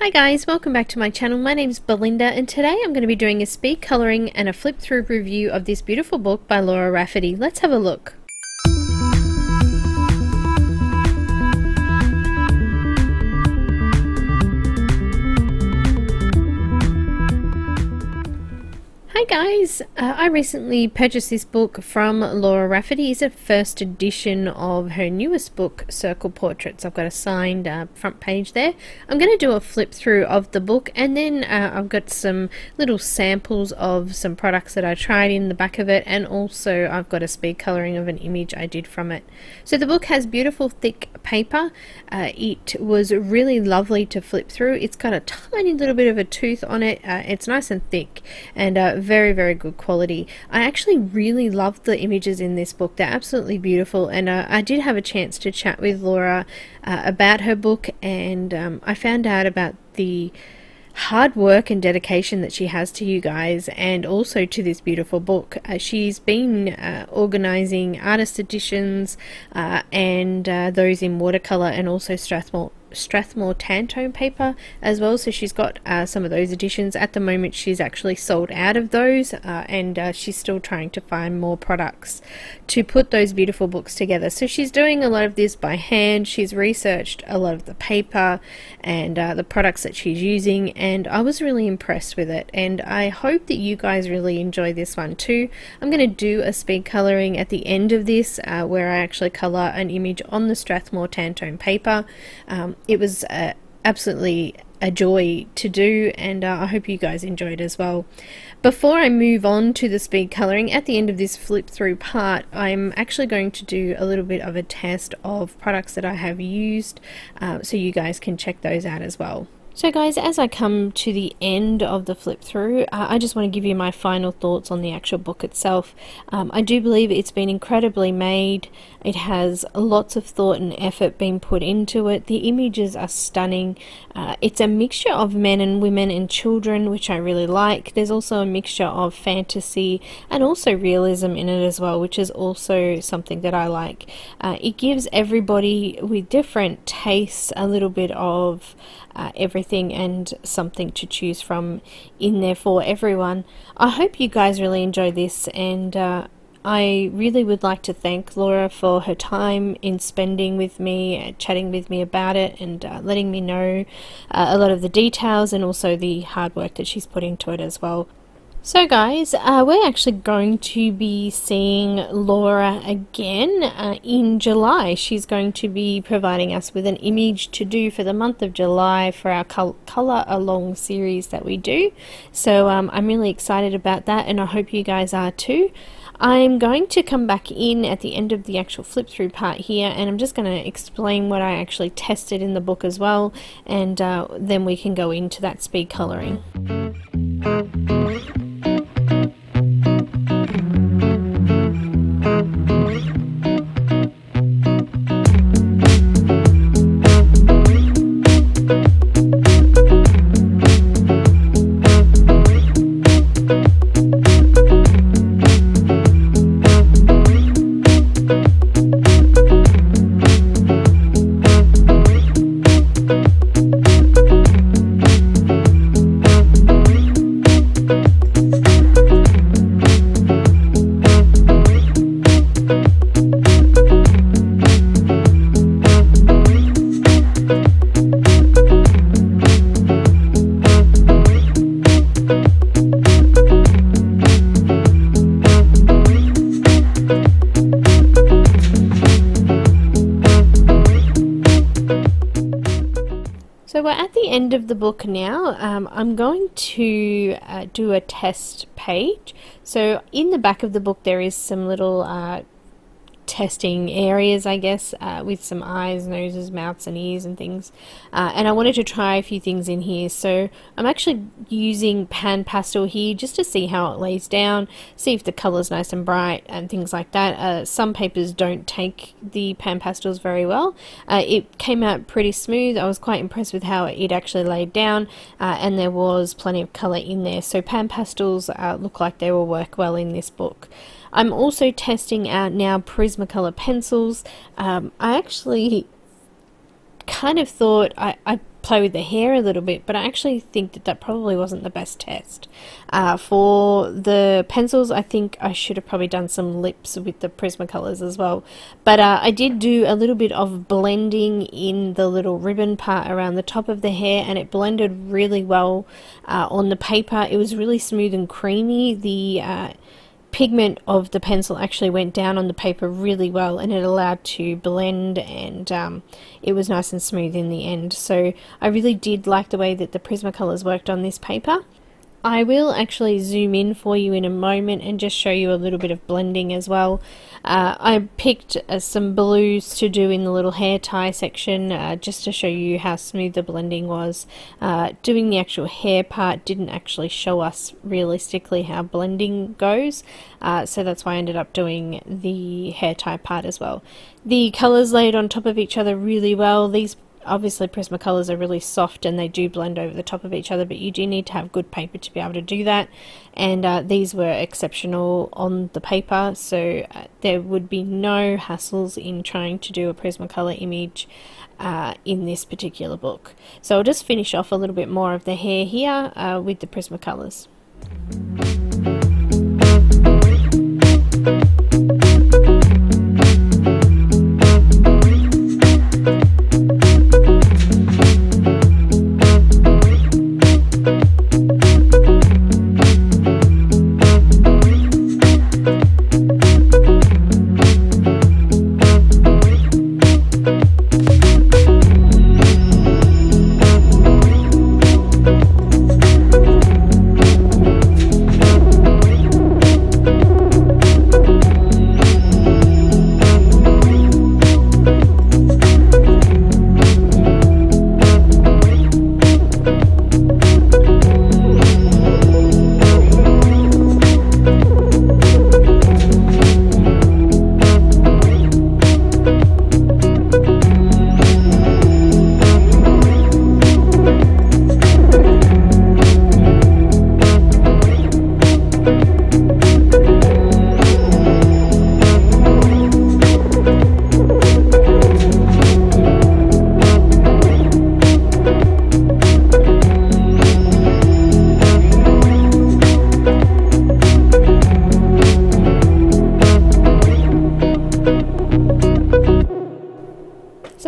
Hi guys, welcome back to my channel. My name's Belinda and today I'm going to be doing a speed colouring and a flip through review of this beautiful book by Laura Rafferty. Let's have a look. Hi guys, I recently purchased this book from Laura Rafferty. It's a first edition of her newest book, Circle Portraits. I've got a signed front page there. I'm going to do a flip through of the book, and then I've got some little samples of some products that I tried in the back of it, and also I've got a speed colouring of an image I did from it. So the book has beautiful thick paper. It was really lovely to flip through. It's got a tiny little bit of a tooth on it. It's nice and thick and very good quality. I actually really loved the images in this book. They're absolutely beautiful, and I did have a chance to chat with Laura about her book, and I found out about the hard work and dedication that she has to you guys and also to this beautiful book. She's been organising artist editions and those in watercolour and also Strathmore Tantone paper as well, so she's got some of those editions. At the moment she's actually sold out of those, and she's still trying to find more products to put those beautiful books together. So she's doing a lot of this by hand. She's researched a lot of the paper and the products that she's using, and I was really impressed with it, and I hope that you guys really enjoy this one too. I'm going to do a speed colouring at the end of this where I actually colour an image on the Strathmore Tantone paper. It was absolutely a joy to do, and I hope you guys enjoyed as well. Before I move on to the speed colouring, at the end of this flip through part, I'm actually going to do a little bit of a test of products that I have used, so you guys can check those out as well. So guys, as I come to the end of the flip through, I just want to give you my final thoughts on the actual book itself. I do believe it's been incredibly made. It has lots of thought and effort being put into it. The images are stunning. It's a mixture of men and women and children, which I really like. There's also a mixture of fantasy and also realism in it as well, which is also something that I like. It gives everybody with different tastes a little bit of everything and something to choose from in there for everyone. I hope you guys really enjoy this, and I really would like to thank Laura for her time in spending with me, chatting with me about it, and letting me know a lot of the details and also the hard work that she's put into it as well. So guys, we're actually going to be seeing Laura again in July. She's going to be providing us with an image to do for the month of July for our colour along series that we do. So I'm really excited about that, and I hope you guys are too. I'm going to come back in at the end of the actual flip through part here, and I'm just going to explain what I actually tested in the book as well, and then we can go into that speed colouring. So we're at the end of the book now. I'm going to do a test page. So in the back of the book there is some little testing areas, I guess, with some eyes, noses, mouths and ears and things, and I wanted to try a few things in here. So I'm actually using PanPastel here just to see how it lays down, see if the colour's nice and bright and things like that. Some papers don't take the PanPastels very well. It came out pretty smooth. I was quite impressed with how it actually laid down, and there was plenty of colour in there, so PanPastels look like they will work well in this book. I'm also testing out now Prismacolor Pencils. I actually kind of thought I play with the hair a little bit, but I actually think that that probably wasn't the best test. For the pencils, I think I should have probably done some lips with the Prismacolors as well. But I did do a little bit of blending in the little ribbon part around the top of the hair, and it blended really well on the paper. It was really smooth and creamy. The pigment of the pencil actually went down on the paper really well, and it allowed to blend, and it was nice and smooth in the end. So I really did like the way that the Prismacolors worked on this paper. I will actually zoom in for you in a moment and just show you a little bit of blending as well. I picked some blues to do in the little hair tie section just to show you how smooth the blending was. Doing the actual hair part didn't actually show us realistically how blending goes, so that's why I ended up doing the hair tie part as well. The colours laid on top of each other really well. These obviously Prismacolors are really soft and they do blend over the top of each other, but you do need to have good paper to be able to do that, and these were exceptional on the paper, so there would be no hassles in trying to do a Prismacolor image in this particular book. So I'll just finish off a little bit more of the hair here with the Prismacolors.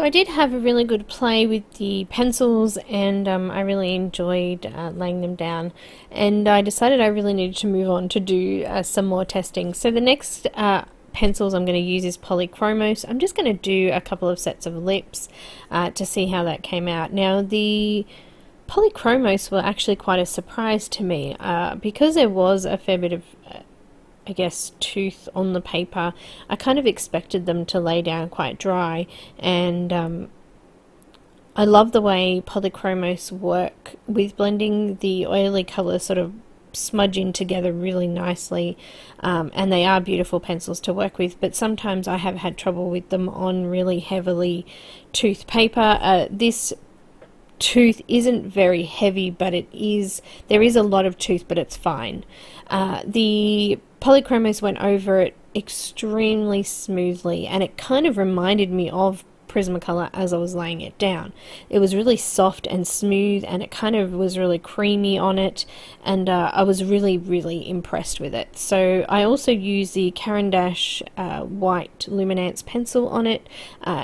I did have a really good play with the pencils, and I really enjoyed laying them down, and I decided I really needed to move on to do some more testing. So the next pencils I'm going to use is Polychromos. I'm just going to do a couple of sets of lips to see how that came out. Now the Polychromos were actually quite a surprise to me because there was a fair bit of I guess tooth on the paper. I kind of expected them to lay down quite dry, and I love the way Polychromos work with blending. The oily colours sort of smudge in together really nicely, and they are beautiful pencils to work with, but sometimes I have had trouble with them on really heavily toothed paper. This tooth isn't very heavy, but there is a lot of tooth, but it's fine. The Polychromos went over it extremely smoothly, and it kind of reminded me of Prismacolor as I was laying it down. It was really soft and smooth, and it kind of was really creamy on it, and I was really impressed with it. So I also used the Caran white Luminance pencil on it,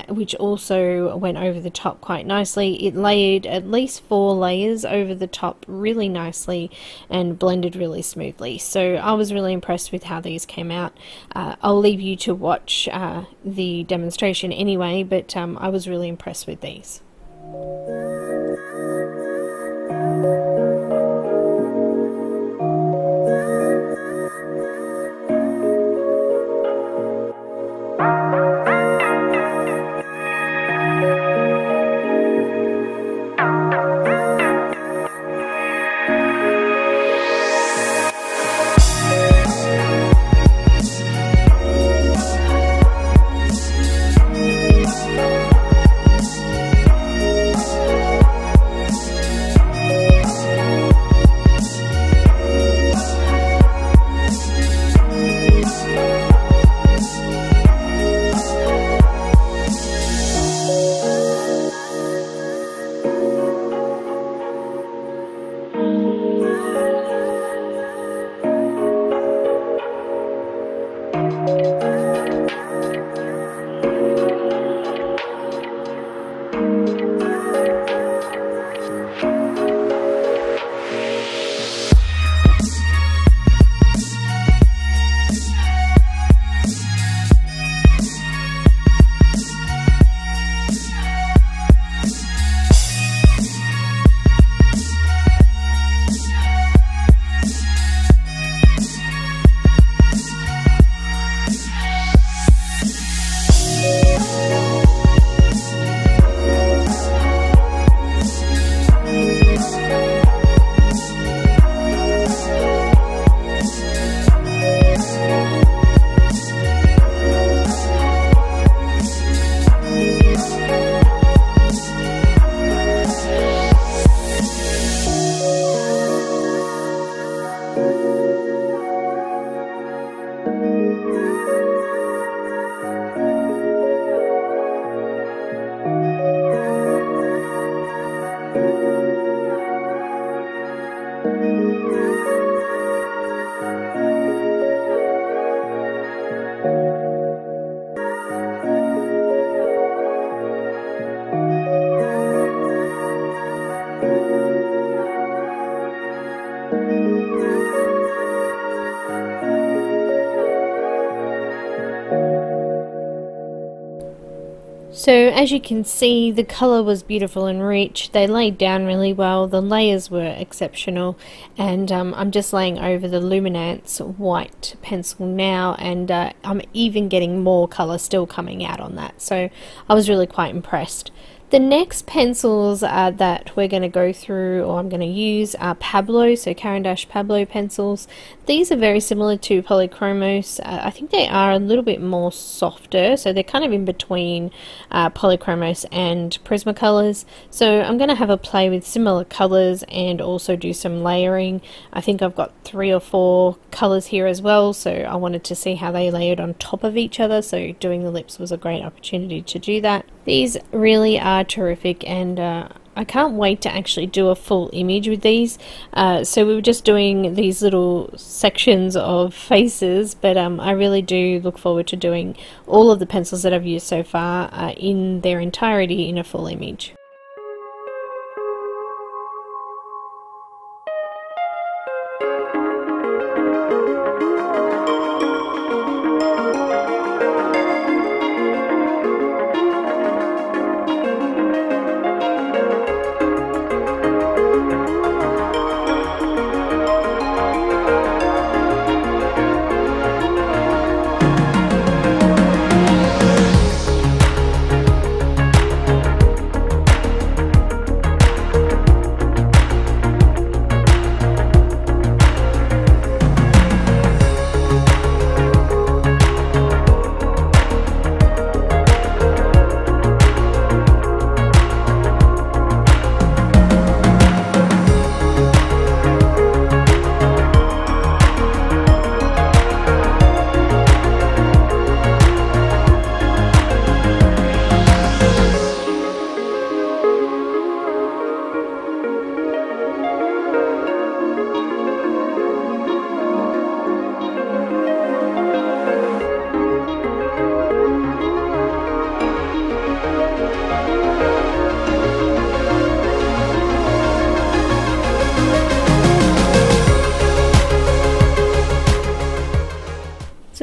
which also went over the top quite nicely. It layered at least 4 layers over the top really nicely and blended really smoothly. So I was really impressed with how these came out. I'll leave you to watch the demonstration anyway, but I was really impressed with these. So as you can see, the colour was beautiful and rich. They laid down really well. The layers were exceptional, and I'm just laying over the Luminance white pencil now, and I'm even getting more colour still coming out on that. So I was really quite impressed. The next pencils that we're going to go through, or I'm going to use, are Pablo, so Karen-Pablo pencils. These are very similar to Polychromos. I think they are a little bit more softer, so they're kind of in between Polychromos and Prismacolors. So I'm going to have a play with similar colours and also do some layering. I think I've got 3 or 4 colours here as well, so I wanted to see how they layered on top of each other, so doing the lips was a great opportunity to do that. These really are terrific, and I can't wait to actually do a full image with these. So we were just doing these little sections of faces, but I really do look forward to doing all of the pencils that I've used so far in their entirety in a full image.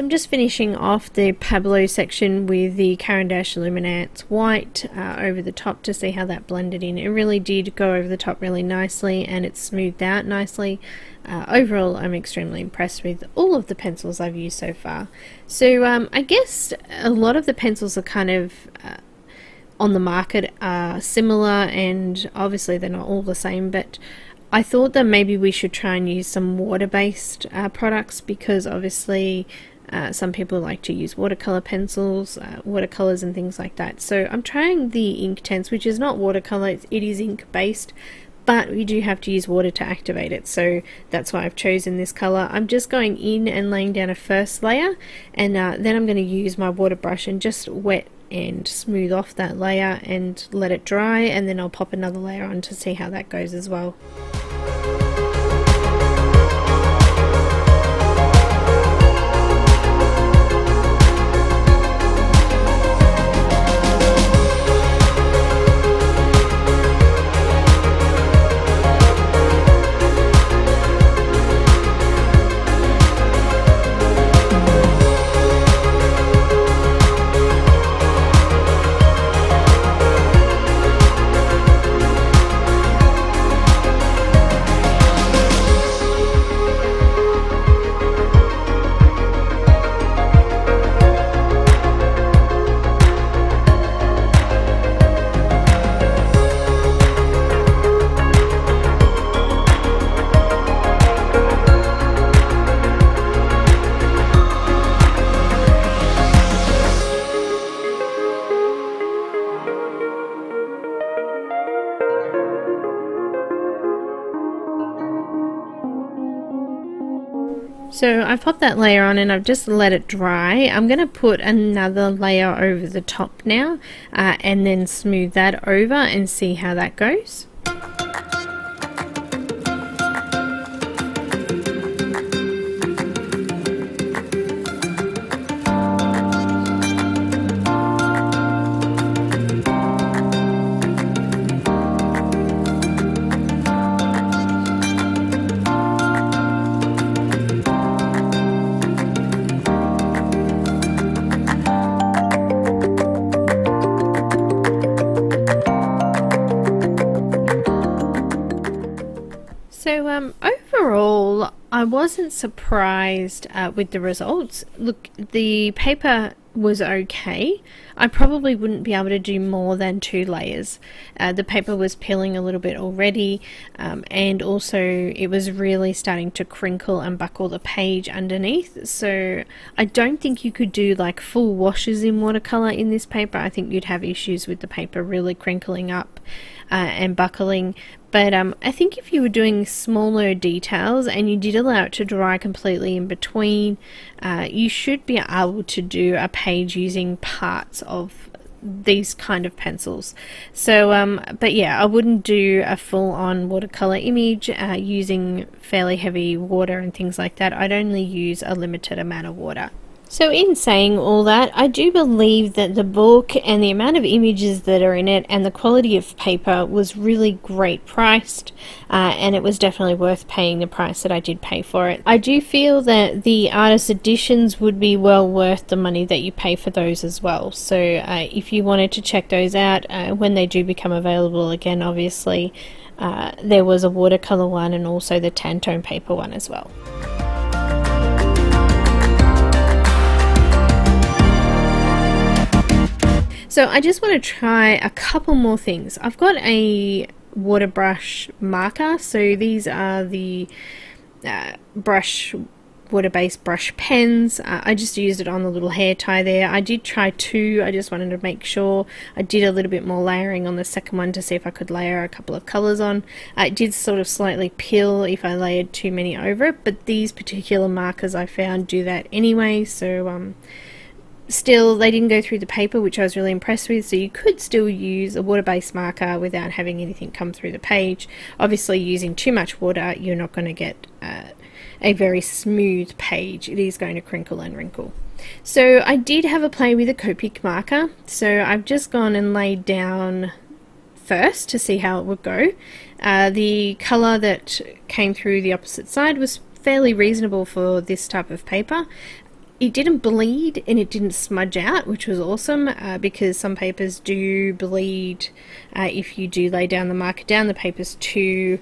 Just finishing off the Pablo section with the Caran Luminance white over the top to see how that blended in. It really did go over the top really nicely, and it smoothed out nicely. Overall, I'm extremely impressed with all of the pencils I've used so far. So I guess a lot of the pencils are kind of on the market are similar, and obviously they're not all the same, but I thought that maybe we should try and use some water-based products, because obviously some people like to use watercolor pencils, watercolors and things like that. So I'm trying the Inktense, which is not watercolor, it is ink based, but we do have to use water to activate it, so that's why I've chosen this color. I'm just going in and laying down a first layer, and then I'm going to use my water brush and just wet and smooth off that layer and let it dry, and then I'll pop another layer on to see how that goes as well. So I've popped that layer on and I've just let it dry. I'm going to put another layer over the top now and then smooth that over and see how that goes. So overall, I wasn't surprised with the results. Look, the paper was okay. I probably wouldn't be able to do more than 2 layers. The paper was peeling a little bit already, and also it was really starting to crinkle and buckle the page underneath. So I don't think you could do like full washes in watercolor in this paper. I think you'd have issues with the paper really crinkling up and buckling. But I think if you were doing smaller details and you did allow it to dry completely in between, you should be able to do a page using parts of these kind of pencils. So but yeah, I wouldn't do a full-on watercolor image using fairly heavy water and things like that. I'd only use a limited amount of water. So in saying all that, I do believe that the book and the amount of images that are in it and the quality of paper was really great priced, and it was definitely worth paying the price that I did pay for it. I do feel that the artist editions would be well worth the money that you pay for those as well. So if you wanted to check those out when they do become available again, obviously there was a watercolor one and also the Tantone paper one as well. So I just want to try a couple more things. I've got a water brush marker. So these are the water-based brush pens. I just used it on the little hair tie there. I did try 2. I just wanted to make sure. I did a little bit more layering on the second one to see if I could layer a couple of colors on. It did sort of slightly peel if I layered too many over it, but these particular markers I found do that anyway. So still, they didn't go through the paper, which I was really impressed with, so you could still use a water-based marker without having anything come through the page. Obviously, using too much water, you're not going to get a very smooth page. It is going to crinkle and wrinkle. So I did have a play with a Copic marker, so I've just gone and laid down first to see how it would go. The colour that came through the opposite side was fairly reasonable for this type of paper. It didn't bleed and it didn't smudge out, which was awesome, because some papers do bleed if you do lay down the marker down. The paper's too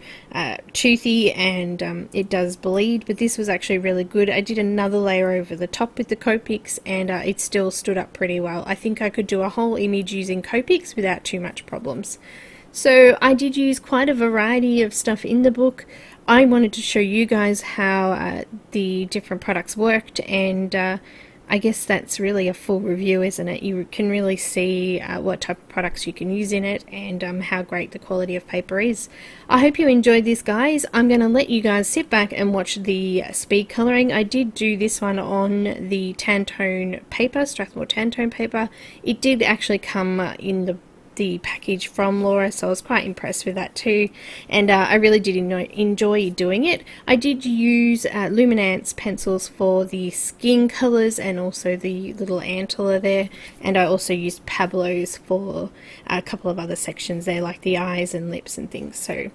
toothy and it does bleed, but this was actually really good. I did another layer over the top with the Copics and it still stood up pretty well. I think I could do a whole image using Copics without too much problems. So I did use quite a variety of stuff in the book. I wanted to show you guys how the different products worked, and I guess that's really a full review, isn't it? You can really see what type of products you can use in it and how great the quality of paper is. I hope you enjoyed this, guys. I'm going to let you guys sit back and watch the speed colouring. I did do this one on the Tantone paper, Strathmore Tantone paper. It did actually come in the package from Laura, so I was quite impressed with that too, and I really did enjoy doing it. I did use Luminance pencils for the skin colours and also the little antler there, and I also used Pablo's for a couple of other sections there, like the eyes and lips and things. So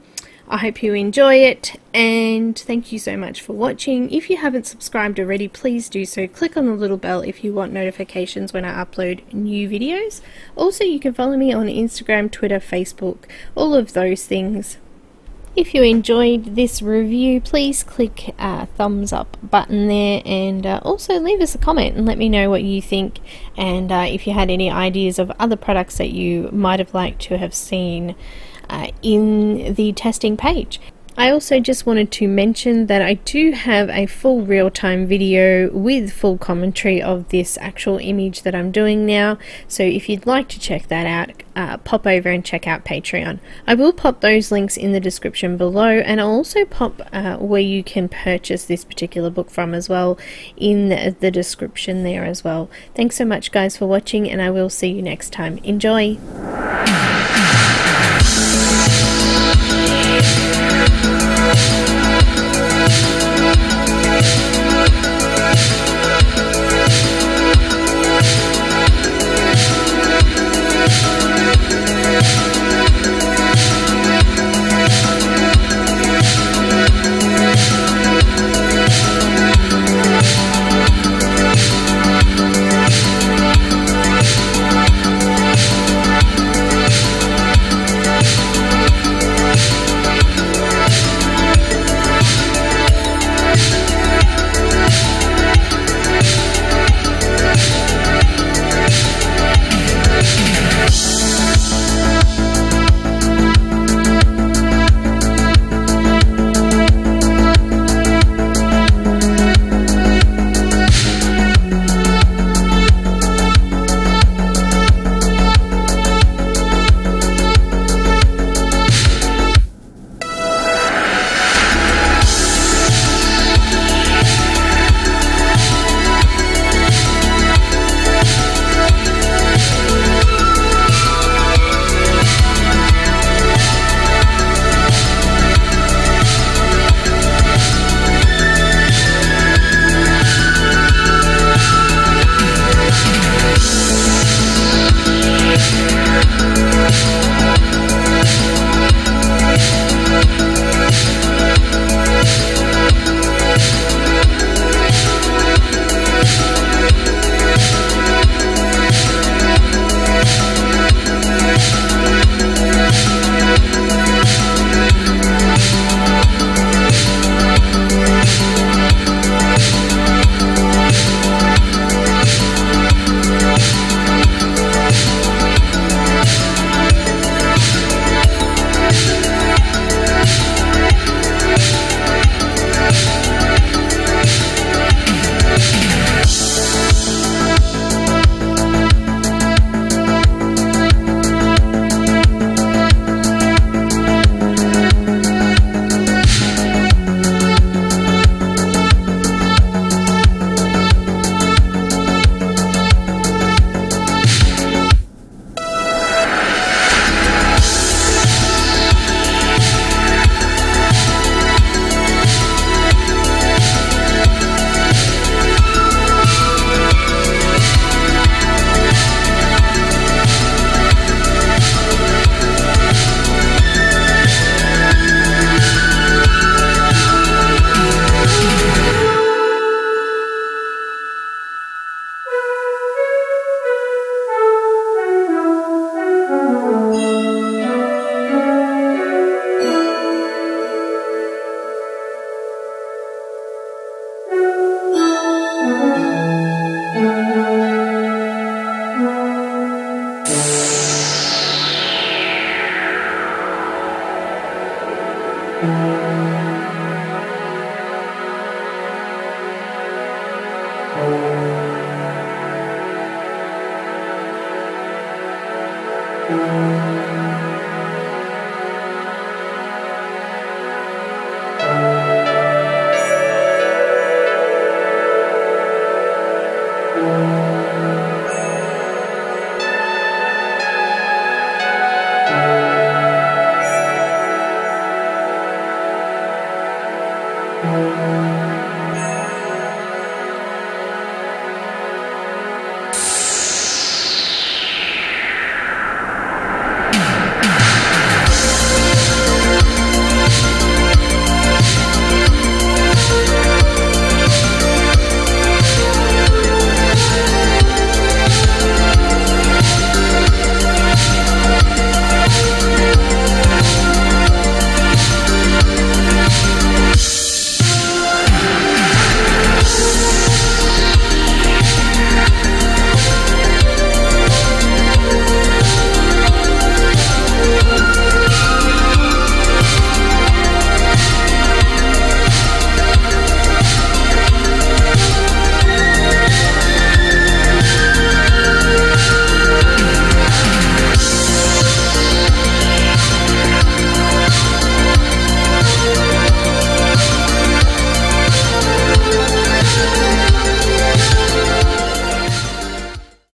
I hope you enjoy it, and thank you so much for watching. If you haven't subscribed already, please do so. Click on the little bell if you want notifications when I upload new videos. Also, you can follow me on Instagram, Twitter, Facebook, all of those things. If you enjoyed this review, please click thumbs up button there, and also leave us a comment and let me know what you think, and if you had any ideas of other products that you might have liked to have seen in the testing page. I also just wanted to mention that I do have a full real-time video with full commentary of this actual image that I'm doing now, so if you'd like to check that out, pop over and check out Patreon. I will pop those links in the description below, and I'll also pop where you can purchase this particular book from as well in the description there as well. Thanks so much, guys, for watching, and I will see you next time. Enjoy!